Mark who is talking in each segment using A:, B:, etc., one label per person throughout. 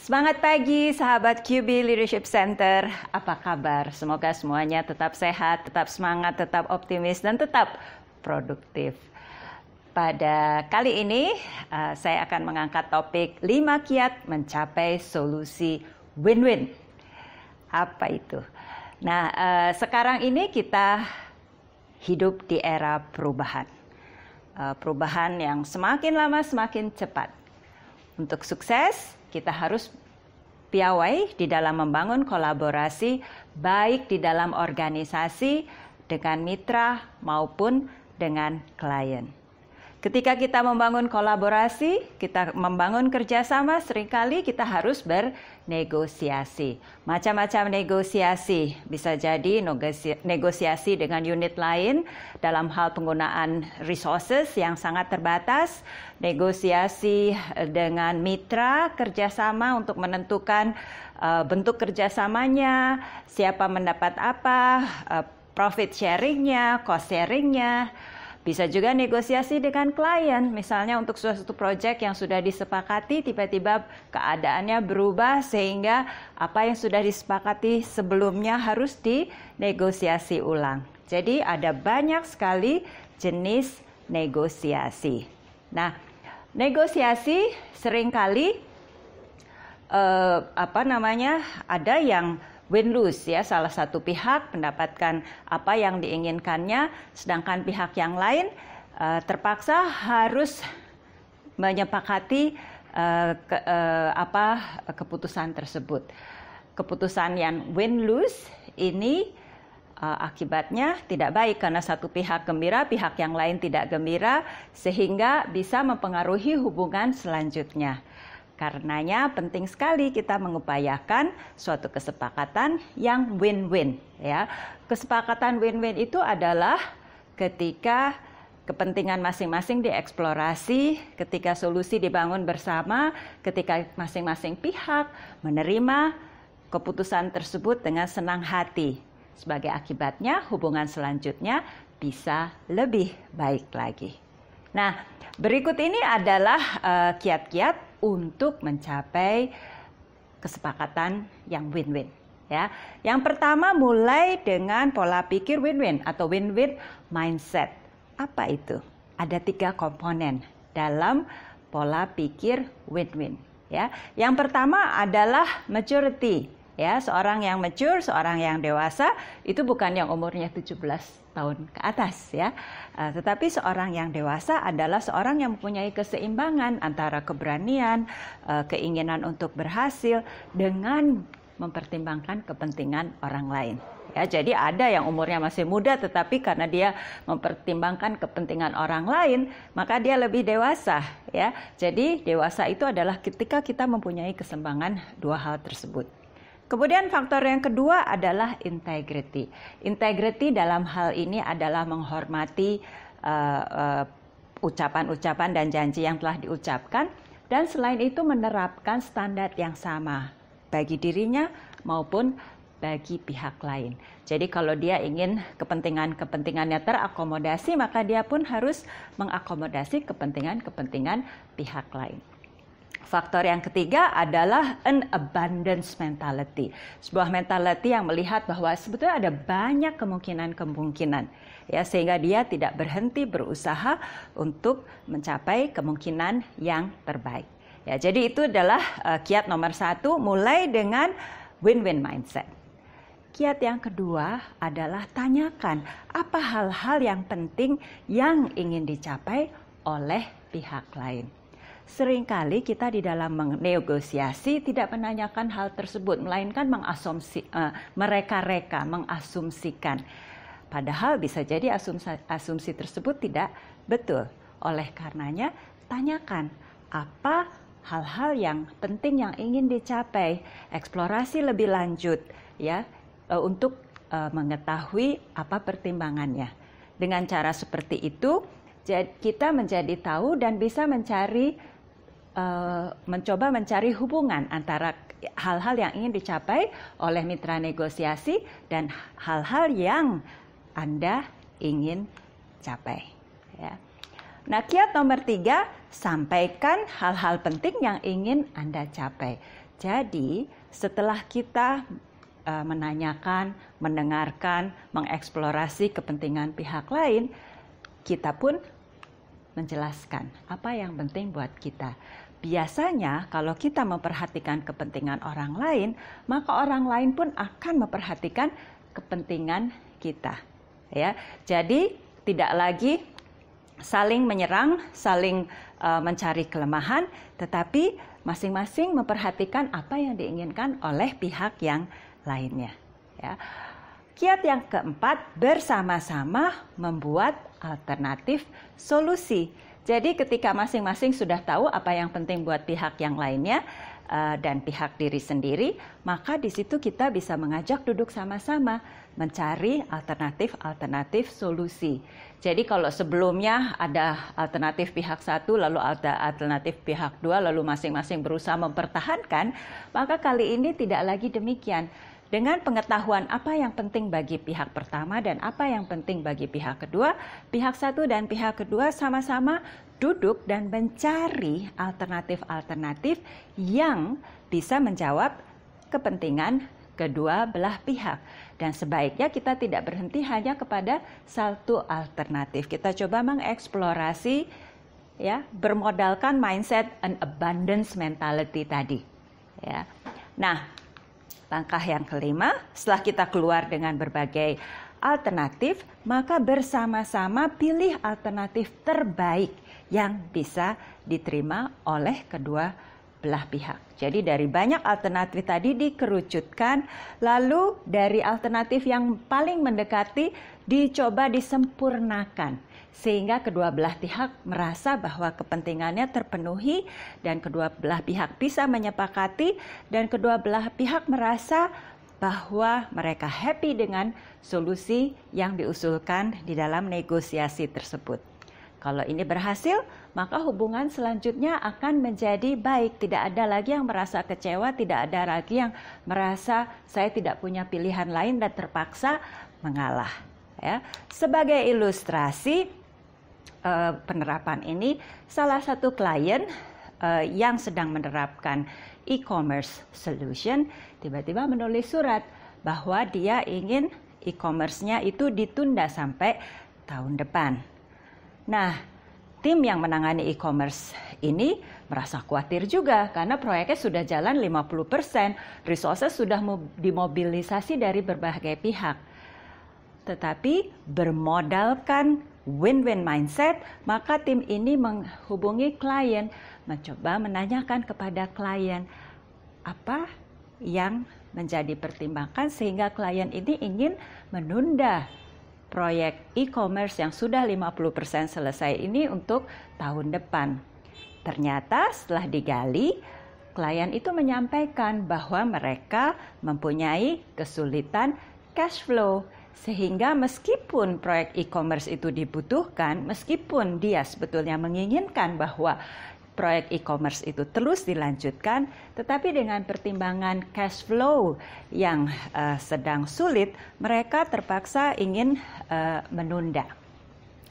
A: Semangat pagi sahabat QB Leadership Center, apa kabar? Semoga semuanya tetap sehat, tetap semangat, tetap optimis, dan tetap produktif. Pada kali ini saya akan mengangkat topik 5 kiat mencapai solusi win-win. Apa itu? Nah, sekarang ini kita hidup di era perubahan. Perubahan yang semakin lama semakin cepat. Untuk sukses, kita harus piawai di dalam membangun kolaborasi, baik di dalam organisasi, dengan mitra, maupun dengan klien. Ketika kita membangun kolaborasi, kita membangun kerjasama, seringkali kita harus bernegosiasi. Macam-macam negosiasi, bisa jadi negosiasi dengan unit lain dalam hal penggunaan resources yang sangat terbatas, negosiasi dengan mitra kerjasama untuk menentukan bentuk kerjasamanya, siapa mendapat apa, profit sharingnya, cost sharingnya. Bisa juga negosiasi dengan klien, misalnya untuk suatu proyek yang sudah disepakati, tiba-tiba keadaannya berubah sehingga apa yang sudah disepakati sebelumnya harus dinegosiasi ulang. Jadi ada banyak sekali jenis negosiasi. Nah, negosiasi seringkali ada yang win-lose ya, salah satu pihak mendapatkan apa yang diinginkannya, sedangkan pihak yang lain terpaksa harus menyepakati keputusan tersebut. Keputusan yang win-lose ini akibatnya tidak baik karena satu pihak gembira, pihak yang lain tidak gembira, sehingga bisa mempengaruhi hubungan selanjutnya. Karenanya penting sekali kita mengupayakan suatu kesepakatan yang win-win ya. Kesepakatan win-win itu adalah ketika kepentingan masing-masing dieksplorasi, ketika solusi dibangun bersama, ketika masing-masing pihak menerima keputusan tersebut dengan senang hati. Sebagai akibatnya hubungan selanjutnya bisa lebih baik lagi. Nah, berikut ini adalah kiat-kiat untuk mencapai kesepakatan yang win-win. Ya, yang pertama mulai dengan pola pikir win-win atau win-win mindset. Apa itu? Ada 3 komponen dalam pola pikir win-win. Ya, yang pertama adalah maturity. Ya, seorang yang mature, seorang yang dewasa itu bukan yang umurnya 17 tahun ke atas ya. Tetapi seorang yang dewasa adalah seorang yang mempunyai keseimbangan antara keberanian, keinginan untuk berhasil dengan mempertimbangkan kepentingan orang lain. Ya, jadi ada yang umurnya masih muda tetapi karena dia mempertimbangkan kepentingan orang lain, maka dia lebih dewasa ya. Jadi dewasa itu adalah ketika kita mempunyai keseimbangan 2 hal tersebut. Kemudian faktor yang kedua adalah integrity. Integrity dalam hal ini adalah menghormati ucapan-ucapan dan janji yang telah diucapkan, dan selain itu menerapkan standar yang sama bagi dirinya maupun bagi pihak lain. Jadi kalau dia ingin kepentingannya terakomodasi, maka dia pun harus mengakomodasi kepentingan pihak lain. Faktor yang ketiga adalah an abundance mentality. Sebuah mentality yang melihat bahwa sebetulnya ada banyak kemungkinan ya, sehingga dia tidak berhenti berusaha untuk mencapai kemungkinan yang terbaik. Ya, jadi itu adalah kiat nomor 1, mulai dengan win-win mindset. Kiat yang kedua adalah tanyakan apa hal-hal yang penting yang ingin dicapai oleh pihak lain. Seringkali kita di dalam menegosiasi tidak menanyakan hal tersebut, melainkan mereka-reka, mengasumsikan. Padahal bisa jadi asumsi tersebut tidak betul. Oleh karenanya, tanyakan apa hal-hal yang penting yang ingin dicapai, eksplorasi lebih lanjut ya, untuk mengetahui apa pertimbangannya. Dengan cara seperti itu, kita menjadi tahu dan bisa mencoba mencari hubungan antara hal-hal yang ingin dicapai oleh mitra negosiasi dan hal-hal yang Anda ingin capai. Ya. Nah, kiat nomor 3, sampaikan hal-hal penting yang ingin Anda capai. Jadi, setelah kita menanyakan, mendengarkan, mengeksplorasi kepentingan pihak lain, kita pun menjelaskan apa yang penting buat kita. Biasanya kalau kita memperhatikan kepentingan orang lain, maka orang lain pun akan memperhatikan kepentingan kita. Ya, jadi tidak lagi saling menyerang, saling mencari kelemahan, tetapi masing-masing memperhatikan apa yang diinginkan oleh pihak yang lainnya. Ya. Kiat yang keempat, bersama-sama membuat alternatif solusi. Jadi ketika masing-masing sudah tahu apa yang penting buat pihak yang lainnya dan pihak diri sendiri, maka di situ kita bisa mengajak duduk sama-sama mencari alternatif solusi. Jadi kalau sebelumnya ada alternatif pihak satu, lalu ada alternatif pihak dua, lalu masing-masing berusaha mempertahankan, maka kali ini tidak lagi demikian. Dengan pengetahuan apa yang penting bagi pihak pertama dan apa yang penting bagi pihak kedua, pihak satu dan pihak kedua sama-sama duduk dan mencari alternatif-alternatif yang bisa menjawab kepentingan kedua belah pihak. Dan sebaiknya kita tidak berhenti hanya kepada satu alternatif. Kita coba mengeksplorasi, ya, bermodalkan mindset an abundance mentality tadi. Ya. Nah, langkah yang kelima, setelah kita keluar dengan berbagai alternatif, maka bersama-sama pilih alternatif terbaik yang bisa diterima oleh kedua belah pihak. Jadi dari banyak alternatif tadi dikerucutkan, lalu dari alternatif yang paling mendekati dicoba disempurnakan. Sehingga kedua belah pihak merasa bahwa kepentingannya terpenuhi dan kedua belah pihak bisa menyepakati dan kedua belah pihak merasa bahwa mereka happy dengan solusi yang diusulkan di dalam negosiasi tersebut. Kalau ini berhasil, maka hubungan selanjutnya akan menjadi baik. Tidak ada lagi yang merasa kecewa, tidak ada lagi yang merasa saya tidak punya pilihan lain dan terpaksa mengalah. Ya. Sebagai ilustrasi penerapan ini, salah satu klien yang sedang menerapkan e-commerce solution tiba-tiba menulis surat bahwa dia ingin e-commerce-nya itu ditunda sampai tahun depan. Nah, tim yang menangani e-commerce ini merasa khawatir juga karena proyeknya sudah jalan 50%, resources sudah dimobilisasi dari berbagai pihak. Tetapi bermodalkan win-win mindset, maka tim ini menghubungi klien, mencoba menanyakan kepada klien apa yang menjadi pertimbangan sehingga klien ini ingin menunda proyek e-commerce yang sudah 50% selesai ini untuk tahun depan. Ternyata setelah digali, klien itu menyampaikan bahwa mereka mempunyai kesulitan cash flow. Sehingga meskipun proyek e-commerce itu dibutuhkan, meskipun dia sebetulnya menginginkan bahwa proyek e-commerce itu terus dilanjutkan, tetapi dengan pertimbangan cash flow yang sedang sulit, mereka terpaksa ingin menunda.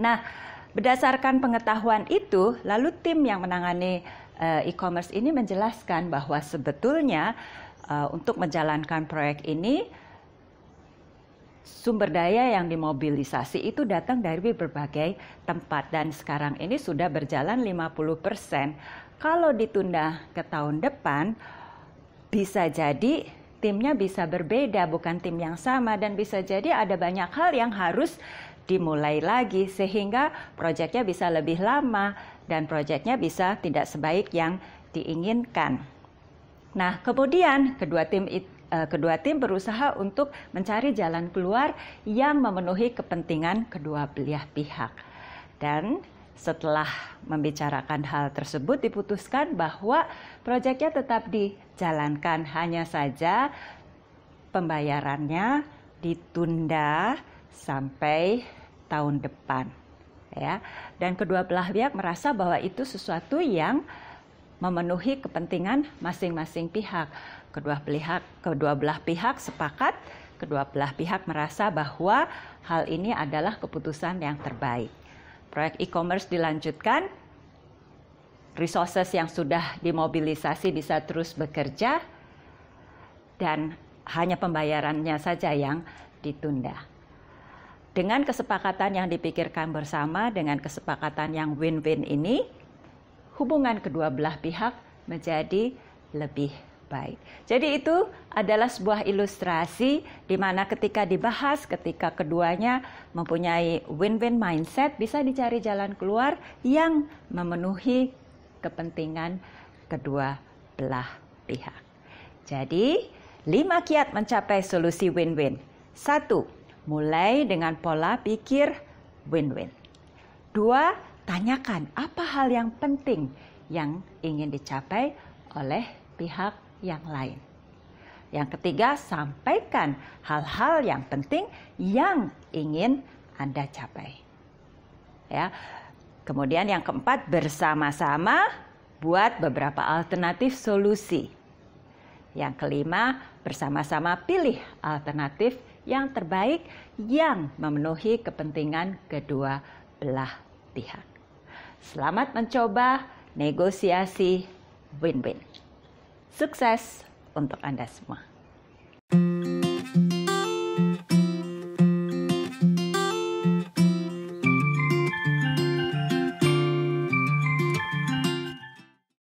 A: Nah, berdasarkan pengetahuan itu, lalu tim yang menangani e-commerce ini menjelaskan bahwa sebetulnya untuk menjalankan proyek ini, sumber daya yang dimobilisasi itu datang dari berbagai tempat dan sekarang ini sudah berjalan 50%. Kalau ditunda ke tahun depan, bisa jadi timnya bisa berbeda, bukan tim yang sama dan bisa jadi ada banyak hal yang harus dimulai lagi sehingga proyeknya bisa lebih lama dan proyeknya bisa tidak sebaik yang diinginkan. Nah, kemudian kedua tim berusaha untuk mencari jalan keluar yang memenuhi kepentingan kedua belah pihak. Dan setelah membicarakan hal tersebut diputuskan bahwa proyeknya tetap dijalankan, hanya saja pembayarannya ditunda sampai tahun depan. Ya. Dan kedua belah pihak merasa bahwa itu sesuatu yang memenuhi kepentingan masing-masing pihak. Kedua belah pihak sepakat, kedua belah pihak merasa bahwa hal ini adalah keputusan yang terbaik. proyek e-commerce dilanjutkan, resources yang sudah dimobilisasi bisa terus bekerja, dan hanya pembayarannya saja yang ditunda. Dengan kesepakatan yang dipikirkan bersama, dengan kesepakatan yang win-win ini, hubungan kedua belah pihak menjadi lebih baik. Jadi itu adalah sebuah ilustrasi di mana ketika dibahas, ketika keduanya mempunyai win-win mindset, bisa dicari jalan keluar yang memenuhi kepentingan kedua belah pihak. Jadi, 5 kiat mencapai solusi win-win. 1. Mulai dengan pola pikir win-win. 2. Tanyakan apa hal yang penting yang ingin dicapai oleh pihak yang lain. Yang ketiga, sampaikan hal-hal yang penting yang ingin Anda capai. Ya. Kemudian yang keempat, bersama-sama buat beberapa alternatif solusi. Yang kelima, bersama-sama pilih alternatif yang terbaik yang memenuhi kepentingan kedua belah pihak. Selamat mencoba negosiasi win-win. Sukses untuk Anda semua.